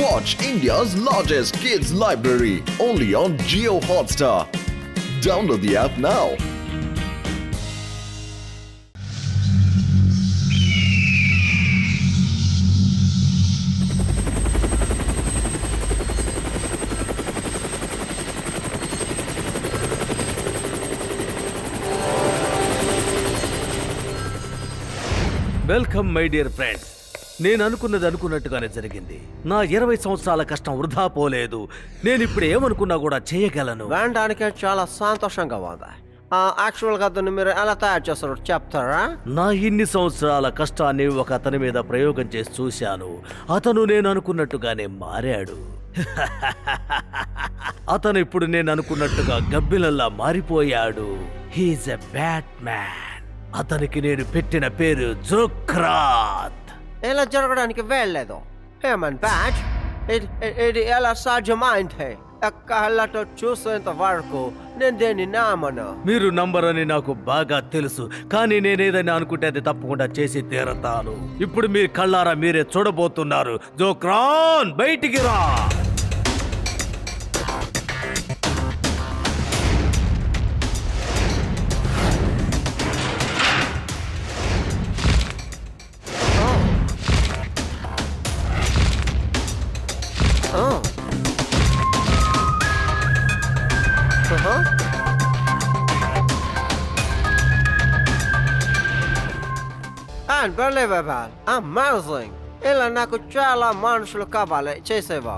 Watch India's largest kids library only on Jio Hotstar. Download the app now. Welcome my dear friends. నేను అనుకున్నది అనుకున్నట్టుగానే జరిగింది. నా 20 సంవత్సరాల కష్టం వృధా పోలేదు. నేను ఇప్పుడు ఏమనుకున్నా కూడా చేయగలను. వినడానికి చాలా సంతోషంగా ఉంది. యాక్చువల్ గా దాన్ని మీరు ఎలా తయారు చేస్తారో చెప్తారా? నా ఇన్ని సంవత్సరాల కష్టాన్ని ఒక అతని మీద ప్రయోగం చేసి చూశాను. అతను నేను అనుకున్నట్టుగానే మారాడు. అతను ఇప్పుడు నేను అనుకున్నట్టుగా గబ్బిలల్లా మారిపోయాడు. హీఈస్ ఎ బ్యాట్ మ్యాన్. అతనికి నేను పెట్టిన పేరు జోక్రాత్. ఇలా జరగడానికి వెళ్ళలేదు. హ్యూమన్ బ్యాట్ ఇది ఎలా సాధ్యమైంది? కళ్ళతో చూసేంత వరకు నేను దేన్ని నమ్మను. మీరు నంబరని నాకు బాగా తెలుసు, కానీ నేనేదైనా అనుకుంటే అది తప్పకుండా చేసి తీరతాను. ఇప్పుడు మీ కళ్ళారా మీరే చూడబోతున్నారు. జోక్రాన్ బయటికి రా. Unbelievable, amazing. ఇలా నాకు చాలా మనుషులు కావాలి చేసేవా.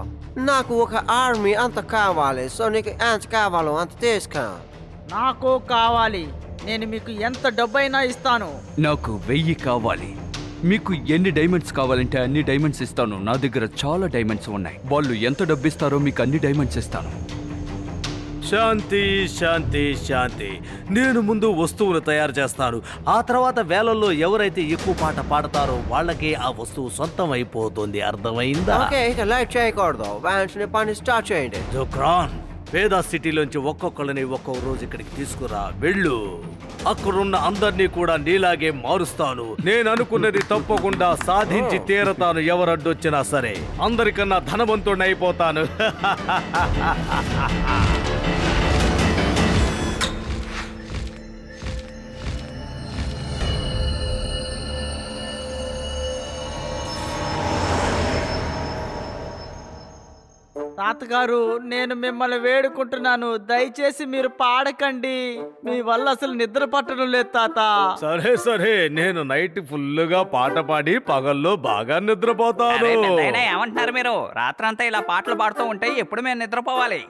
నాకు ఒక ఆర్మీ అంత కావాలి. సో నీకు ఎంత కావాలో అంత తీసుకో. నాకు కావాలి. నేను మీకు ఎంత డబ్బైనా ఇస్తాను. నాకు 1000 కావాలి. మీకు ఎన్ని డైమండ్స్ కావాలంటే అన్ని డైమండ్స్ ఇస్తాను. నా దగ్గర చాలా డైమండ్స్ ఉన్నాయి. వాళ్ళు ఎంత డబ్బు ఇస్తారో మీకు అన్ని డైమండ్స్ ఇస్తాను. శాంతి శాంతి శాంతి. నేను ముందు వస్తువులు తయారు చేస్తాను. ఆ తర్వాత వేలల్లో ఎవరైతే ఎక్కువ పాట పాడతారో వాళ్ళకే ఆ వస్తువు సొంతం అయిపోతుంది. అర్థమైందా? ఓకే, ఇక లైట్ చేయకూడదు. వెంటనే పని స్టార్ట్ చేయండి. జోక్రాన్, పేద సిటీలోంచి ఒక్కొక్కళ్ళని ఒక్కొక్క రోజు ఇక్కడికి తీసుకురా. వెళ్ళు. అక్కడున్న అందరినీ కూడా నీలాగే మారుస్తాను. నేను అనుకున్నది తప్పకుండా సాధించి తీరతాను. ఎవరడ్డొచ్చినా సరే అందరికన్నా ధనవంతుడిని అయిపోతాను. తాతగారు, నేను మిమ్మల్ని వేడుకుంటున్నాను, దయచేసి మీరు పాడకండి. మీ వల్ల అసలు నిద్ర పట్టడం లేదు తాత. సరే సరే, నేను నైట్ ఫుల్లుగా పాట పాడి పగల్లో బాగా నిద్రపోతాను. ఏమంటున్నారు మీరు? రాత్రంతా ఇలా పాటలు పాడుతూ ఉంటే ఎప్పుడు మేము నిద్రపోవాలి?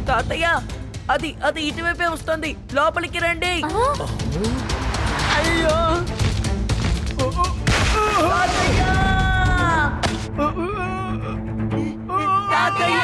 తాతయ్య, అది అది ఇటువైపే వస్తుంది. లోపలికి రండి. అయ్యో తాతయ్య! తాతయ్య!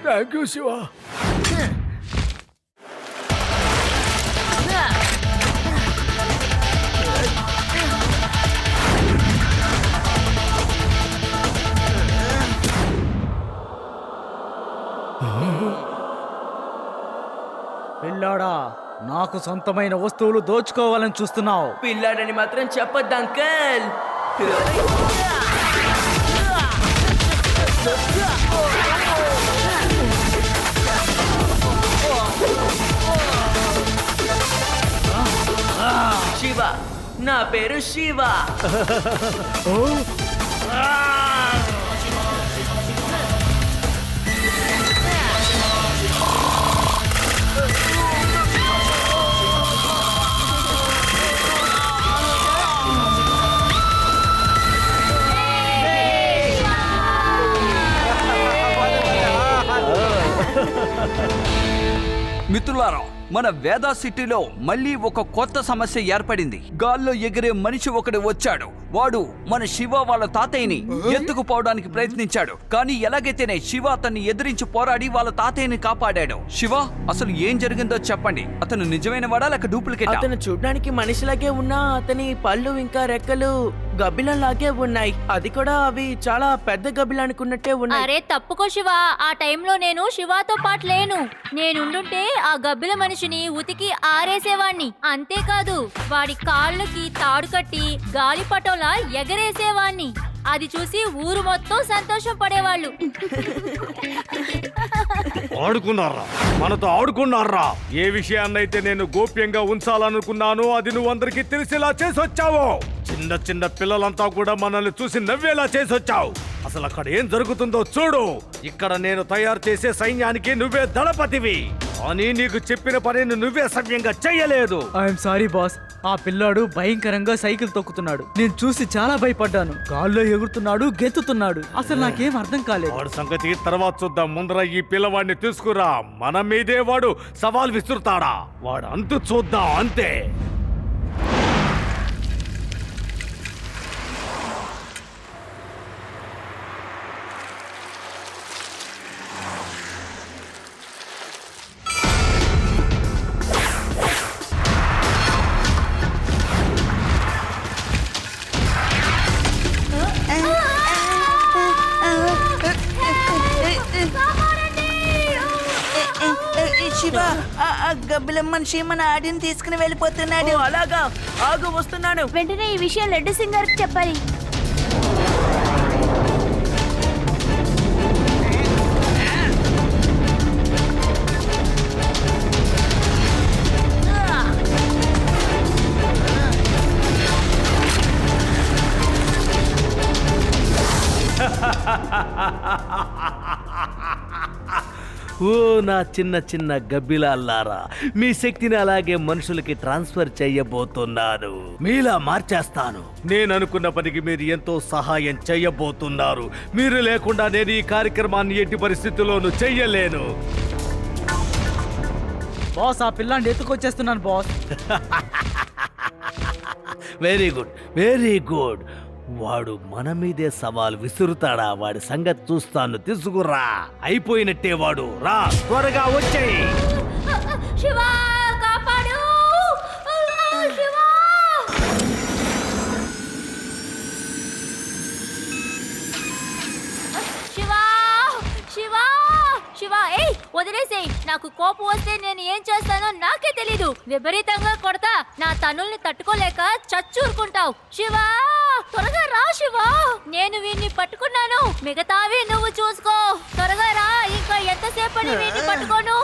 Thank you Shiva. పిల్లాడా, నాకు సొంతమైన వస్తువులు దోచుకోవాలని చూస్తున్నావు. పిల్లాడని మాత్రం చెప్పొద్దు అంకల్. శివ, నా పేరు శివ. మిత్రులారా, మన వేదా సిటీలో మళ్ళీ ఒక కొత్త సమస్య ఏర్పడింది. గాల్లో ఎగిరే మనిషి ఒకడు వచ్చాడు. వాడు మన శివ వాళ్ళ తాతయ్యని ఎత్తుకుపోవడానికి ప్రయత్నించాడు. కానీ ఎలాగైతేనే శివ అతన్ని ఎదిరించి పోరాడి వాళ్ళ తాతయ్యని కాపాడాడు. శివ, అసలు ఏం జరిగిందో చెప్పండి. అతను నిజమైన వాడా లేక డూప్లికేట్? అతను చూడడానికి మనిషిలాగే ఉన్నా అతని పళ్ళు ఇంకా రెక్కలు గబ్బిలంలాగే ఉన్నాయి. అది కూడా అవి చాలా పెద్ద గబ్బిలానికి ఉన్నట్టే ఉన్నాయి. అరే తప్పుకో శివ, ఆ టైంలో నేను శివాతో పాటు లేను. నేనుండుంటే ఆ గబ్బిల మనిషిని ఉతికి ఆరేసేవాణ్ణి. అంతేకాదు వాడి కాళ్ళకి తాడు కట్టి గాలిపటంలా ఎగరేసేవాణ్ణి. అది చూసి ఊరు మొత్తం సంతోషం పడేవాళ్ళు. ఆడుకున్నారా? మనతో ఆడుకున్నారా? ఏ విషయాన్నైతే నేను గోప్యంగా ఉంచాలనుకున్నాను అది నువ్వు అందరికీ తెలిసేలా చేసొచ్చావు. చిన్న చిన్న పిల్లలంతా కూడా మనల్ని చూసి నవ్వేలా చేసొచ్చావు. అసలు అక్కడ ఏం జరుగుతుందో చూడు. ఇక్కడ నేను తయారు చేసే సైన్యానికి నువ్వే దళపతివి. కానీ నీకు చెప్పిన పనిని నువ్వే సవ్యంగా చెయ్యలేదు. I'm sorry boss. ఆ పిల్లాడు భయంకరంగా సైకిల్ తొక్కుతున్నాడు. నేను చూసి చాలా భయపడ్డాను. గాల్లో ఎగురుతున్నాడు, గెంతుతున్నాడు. అసలు నాకేం అర్థం కాలేదు. వాడు సంగతి తర్వాత చూద్దాం. ముందర ఈ పిల్లవాడిని తీసుకురా. మన మీదే వాడు సవాల్ విసురుతాడా? వాడు అంతు చూద్దాం అంతే. శివ, ఆ గబ్బిలం మనిషి మన ఆడిని తీసుకుని వెళ్ళిపోతున్నాడు. ఓ, అలాగా? ఆగు, వస్తున్నాను. వెంటనే ఈ విషయం లడ్డు సింగర్ చెప్పాలి. ఓ నా చిన్న చిన్న గబ్బిలాల్లారా, మీ శక్తిని అలాగే మనుషులకి ట్రాన్స్ఫర్ చెయ్యబోతున్నాను. మీలా మార్చేస్తాను. నేను అనుకున్న పనికి మీరు ఎంతో సహాయం చెయ్యబోతున్నారు. మీరు లేకుండా నేను ఈ కార్యక్రమాన్ని ఎట్టి పరిస్థితుల్లోనూ చెయ్యలేను. బాస్, ఆ పిల్లాన్ని ఎత్తుకొచ్చేస్తున్నాను boss. Very good, very good. వాడు మన మీదే సవాల్ విసురుతాడా? వాడి సంగతి చూస్తాను. తీసుకురా. అయిపోయినట్టే వాడు. రా, త్వరగా వచ్చేయి. శివా, కాపాడు! శివా! శివా! శివా! శివా, ఏయ్ వదిలేసేయ్. నాకు కోపం వస్తే నేను ఏం చేస్తానో నాకే తెలీదు. విపరీతంగా కొడతా. నా తనుల్ని తట్టుకోలేక చచ్చూరుకుంటావు. శివా, త్వరగా రా శివా. నేను వీడిని పట్టుకున్నాను. మిగతావి నువ్వు చూసుకో. త్వరగా రా. ఇంకా ఎంతసేపని వీడిని పట్టుకోను.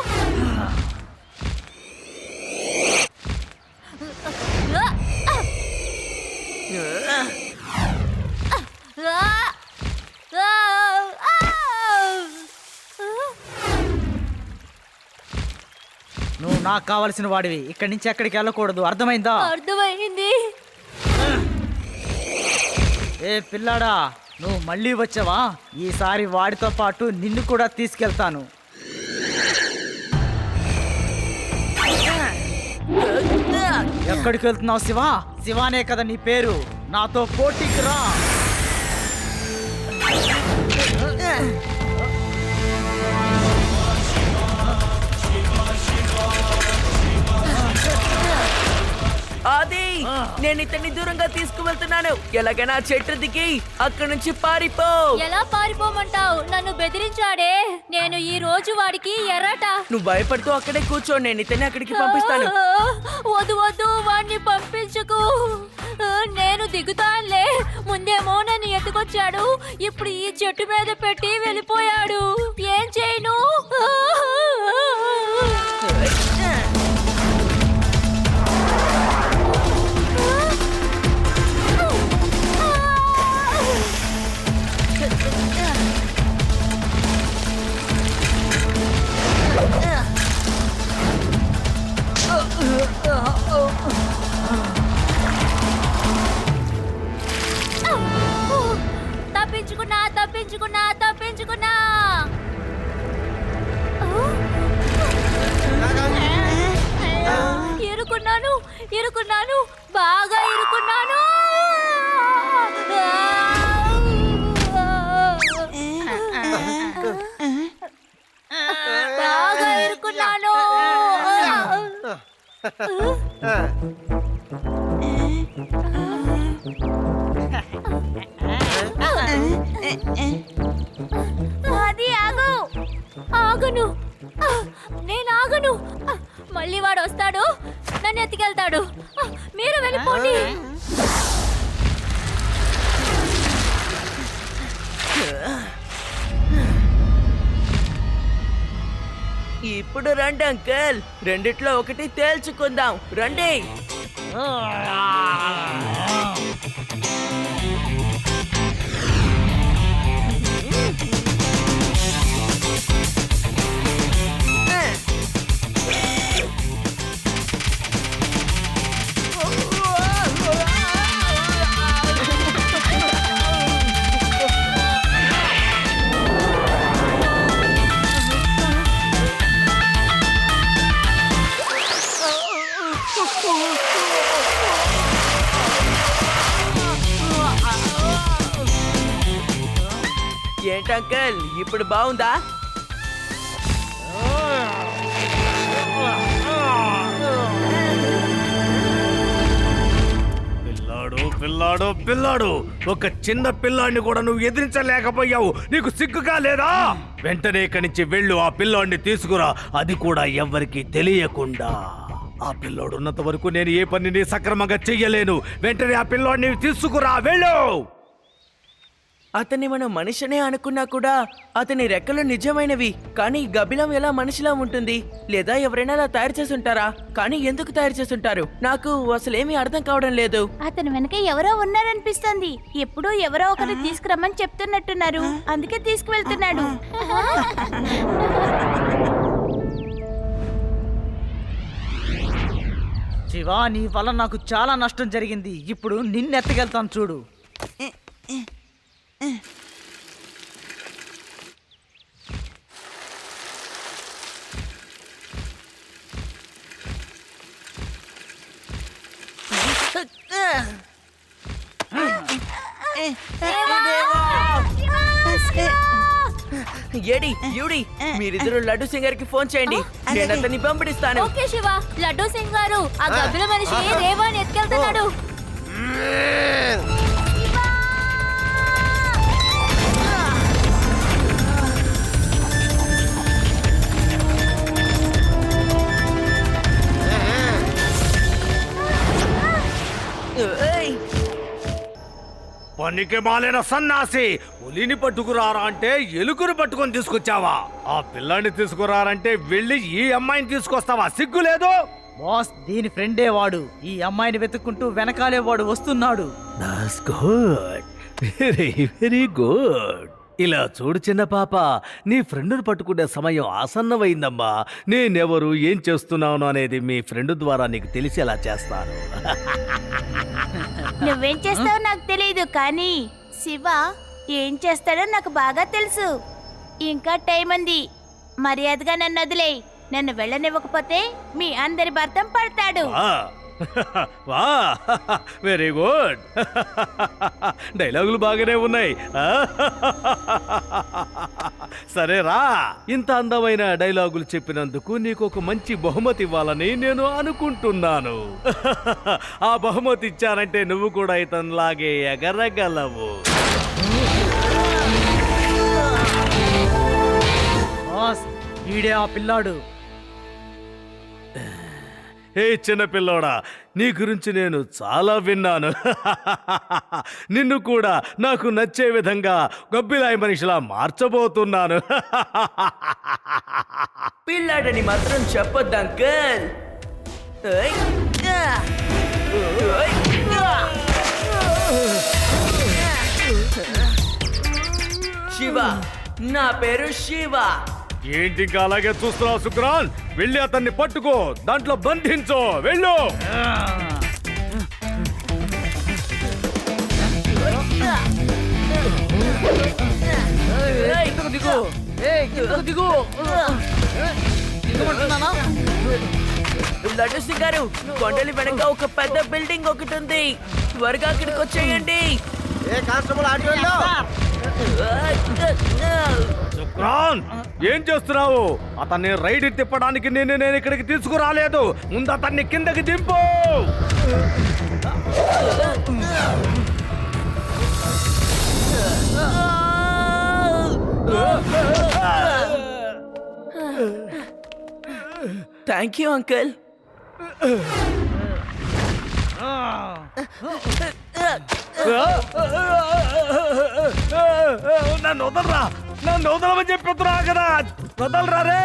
నువ్వు నాకు కావలసిన వాడివి. ఇక్కడి నుంచి ఎక్కడికి వెళ్ళకూడదు, అర్థమైందా? అర్థమైంది. ఏ పిల్లాడా, నువ్వు మళ్ళీ వచ్చావా? ఈసారి వాడితో పాటు నిన్ను కూడా తీసుకెళ్తాను. ఎక్కడికి వెళ్తున్నావు శివా? శివానే కదా నీ పేరు. నాతో పోటీకి రా. అది నేను ఇతన్ని దూరంగా తీసుకువెళ్తున్నాను. ఎలాగైనా చెట్టు దిగి అక్కడి నుంచి పారిపో. ఎలా పారిపోమంటావు? నన్ను బెదిరించాడే. నేను ఈ రోజు వాడికి ఎర్రట. నువ్వు భయపడుతూ అక్కడే కూర్చో. నేను ఇతన్ని అక్కడికి పంపిస్తాను. వద్దు వద్దు, వాడిని పంపించుకు. నేను దిగుతానులే. ముందేమో నన్ను ఎత్తుకొచ్చాడు, ఇప్పుడు ఈ చెట్టు మీద పెట్టి వెళ్ళిపోయాడు. ఏం చేయను? తప్పించుకున్నా తప్పించుకున్నా ఇరుకున్నాను ఇరుకున్నాను బాగా ఇరుకున్నాను బాగా ఇరుకున్నాను అది ఆగు ఆగను నేను ఆగను మళ్ళీ వాడు వస్తాడు నన్ను ఎత్తుకెళ్తాడు మీరు వెళ్ళిపోండి ఇప్పుడు రండి అంకుల్, రెండిట్లో ఒకటి తేల్చుకుందాం, రండి. ఏంటంకల్ ఇప్పుడు బాగుందా? పిల్లాడు ఒక చిన్న పిల్లాడిని కూడా నువ్వు ఎదిరించలేకపోయావు. నీకు సిగ్గుగా లేదా? వెంటనే ఇక్కడి నుంచి వెళ్ళు, ఆ పిల్లాడిని తీసుకురా, అది కూడా ఎవ్వరికి తెలియకుండా. ఆ పిల్లోడు ఉన్నంత వరకు నేను ఏ పనిని సక్రమంగా చెయ్యలేను. వెంటనే ఆ పిల్లాడిని తీసుకురా, వెళ్ళు. అతన్ని మనం మనిషినే అనుకున్నా కూడా అతని రెక్కలు నిజమైనవి. కానీ గబ్బిలం ఎలా మనిషిలా ఉంటుంది? లేదా ఎవరైనా అలా తయారు చేసుంటారా? కానీ ఎందుకు తయారు చేసుంటారు? నాకు అసలేమీ అర్థం కావడం లేదు. అతని వెనక ఎవరో ఉన్నారనిపిస్తుంది. ఎప్పుడూ ఎవరో ఒకరు తీసుకురమ్మని చెప్తున్నట్టున్నారు, అందుకే తీసుకువెళ్తున్నాడు. శివా, నీ వల్ల నాకు చాలా నష్టం జరిగింది. ఇప్పుడు నిన్నెత్తగెళ్తాను చూడు. ఏడి యూడి, మీరిద్దరు లడ్డు సింగర్ కి ఫోన్ చేయండి, నేను అతన్ని పంపిస్తాను. ఓకే శివ. లడ్డు సింగ్ గారు, ఆ గబ్బిల మనిషి రేవాని ఎత్తుకెళ్తున్నాడు. పనికి మాలిన సన్నాసి, పులిని పట్టుకురారా అంటే ఎలుకను పట్టుకొని తీసుకొచ్చావా? ఆ పిల్లాన్ని తీసుకురారంటే వెళ్ళి ఈ అమ్మాయిని తీసుకొస్తావా? సిగ్గు లేదు? బాస్, దీని ఫ్రెండే వాడు. ఈ అమ్మాయిని వెతుక్కుంటూ వెనకాలే వాడు వస్తున్నాడు. That's good, very very good. ఇలా చూడు చిన్న పాప, నీ ఫ్రెండ్ను పట్టుకునే సమయం ఆసన్నమైందమ్మా. నేనెవరు, ఏం చేస్తున్నాను అనేది మీ ఫ్రెండ్ ద్వారా నీకు తెలిసేలా చేస్తాను. నువ్వేం చేస్తావో నాకు తెలియదు, కానీ శివ ఏం చేస్తాడో నాకు బాగా తెలుసు. ఇంకా టైం ఉంది, మర్యాదగా నన్ను వదిలేయ్. నన్ను వెళ్ళనివ్వకపోతే మీ అందరి భర్తం పడతాడు. వా, వెరీ గుడ్. డైలాగులు బాగానే ఉన్నాయి. సరేరా, ఇంత అందమైన డైలాగులు చెప్పినందుకు నీకు ఒక మంచి బహుమతి ఇవ్వాలని నేను అనుకుంటున్నాను. ఆ బహుమతి ఇచ్చానంటే నువ్వు కూడా ఇతనిలాగే ఎగరగలవు. బాస్, ఈడే ఆ పిల్లాడు. ఏ చిన్న పిల్లోడా, నీ గురించి నేను చాలా విన్నాను. నిన్ను కూడా నాకు నచ్చే విధంగా గబ్బిలాయి మనిషిలా మార్చబోతున్నాను. పిల్లాడని మాత్రం చెప్పొద్దు అంకల్. శివ, నా పేరు శివ. ఏంటి ఇంకా అలాగే చూస్తున్నావు సుక్రాన్? వెళ్ళి అతన్ని పట్టుకో, దాంట్లో బంధించో, వెళ్ళు. దిగు లడ్డు సింగ్ గారు కొండలి వెనక ఒక పెద్ద బిల్డింగ్ ఒకటి ఉంది త్వరగా అక్కడికి వచ్చేయండి ఏ కానిస్టేబుల్ ఆటోలో శుక్రాన్ ఏం చేస్తున్నావు? అతన్ని రైడ్ తిప్పడానికి నేను ఇక్కడికి తీసుకురాలేదు. ముందు అతన్ని కిందకి దింపు. థ్యాంక్ యూ అంకుల్ నన్ను వదలరా, నన్ను వదలమని చెప్తున్నా కదా. వదలరా రే.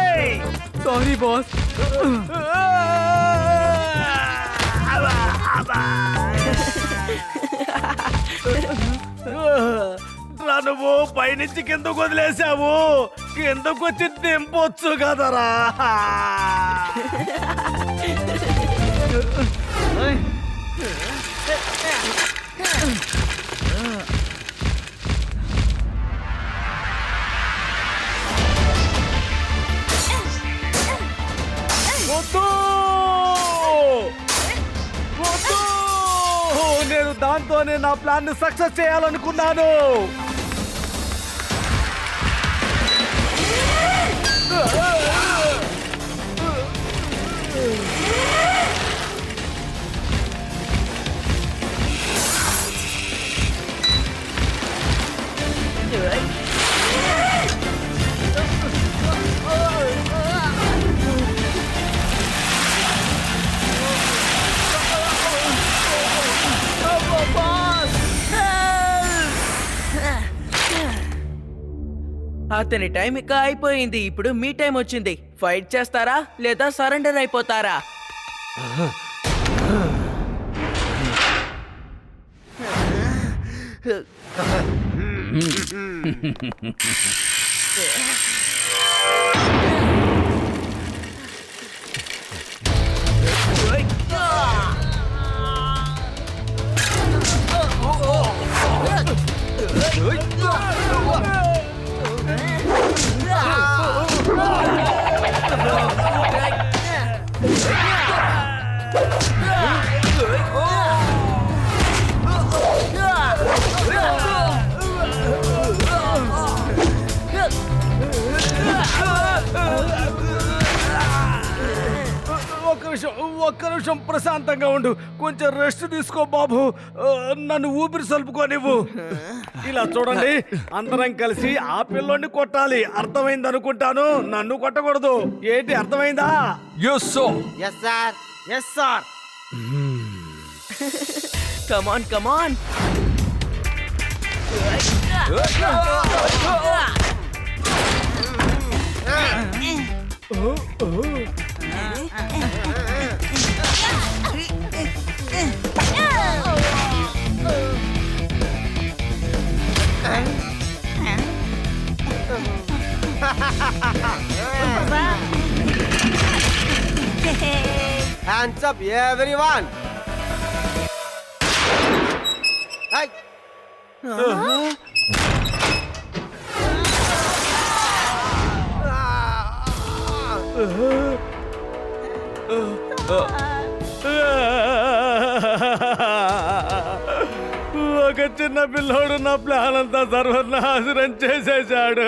Sorry boss. నువ్వు పైనుంచి కిందకు వదిలేసావు. కిందకు వచ్చి దింపొచ్చు కదరా. వద్దు వద్దు, నేను దాంతోనే నా ప్లాన్ ని సక్సెస్ చేయాలనుకున్నాను. అతని టైం ఇక అయిపోయింది ఇప్పుడు మీ టైం వచ్చింది ఫైట్ చేస్తారా లేదా సరెండర్ అయిపోతారా ఒక్క నిమిషం ప్రశాంతంగా ఉండు. కొంచెం రెస్ట్ తీసుకో బాబు. నన్ను ఊపిరి సలుపుకోనివ్వు. ఇలా చూడండి, అందరం కలిసి ఆ పిల్లోని కొట్టాలి. అర్థమైంది అనుకుంటాను. నన్ను కొట్టకూడదు. ఏంటి అర్థమైందా? Yes sir. Yes sir. Yes sir. Come on come on Hands up, everyone! Hey! ఒక చిన్న పిల్లోడు నా ప్లాన్ అంతా సర్వనాశనం చేసేశాడు.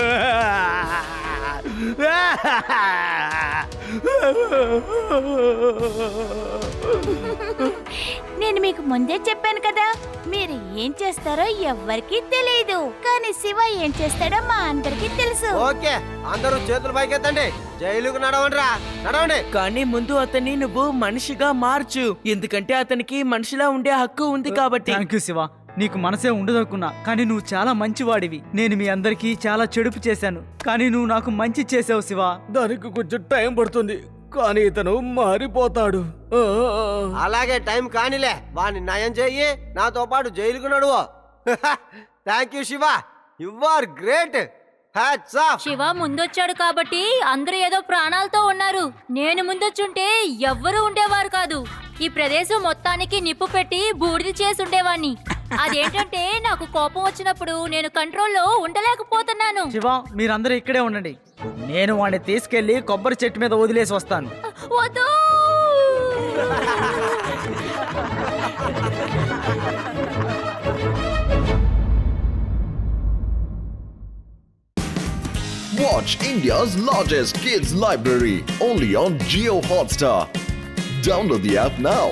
నేను మీకు ముందే చెప్పాను కదా, మీరు ఏం చేస్తారో ఎవ్వరికీ తెలియదు. కానీ శివ ఏం చేస్తాడో మా అందరికీ తెలుసు. ఓకే, అందరూ చేతులు పైకెత్తండి. జైలుకు నడవండిరా, నడవండి. కానీ ముందు అతన్ని నువ్వు మనిషిగా మార్చు ఎందుకంటే అతనికి మనిషిలా ఉండే హక్కు ఉంది కాబట్టి థ్యాంక్ యూ శివ. నీకు మనసే ఉండదనుకున్నా, కానీ నువ్వు చాలా మంచివాడివి. నేను మీ అందరికీ చాలా చెడుపు చేశాను, కానీ నువ్వు నాకు మంచి చేసావు శివ. దానికి కొంచెం టైం పడుతుంది, కానీ ఇతను మారిపోతాడు. అలాగే టైం కానిలే, వాడిని నయం చెయ్యి, నాతో పాటు జైలుకు నడువు. Thank you Shiva, you are great. Hats off. Shiva ముందొచ్చాడు కాబట్టి అందరూ ఏదో ప్రాణాలతో ఉన్నారు. నేను ముందొచ్చుంటే ఎవ్వరూ ఉండేవారు కాదు. ఈ ప్రదేశం మొత్తానికి నిప్పు పెట్టి బూడిద చేసి ఉండేవాణ్ణి. అదేంటంటే నాకు కోపం వచ్చినప్పుడు నేను కంట్రోల్లో ఉండలేకపోతున్నాను. శివ మీరందరూ ఇక్కడే ఉండండి, నేను వాడిని తీసుకెళ్లి కొబ్బరి చెట్టు మీద వదిలేసి వస్తాను. వద్దు. Watch India's largest kids library only on Geo Hotstar. Download the app now.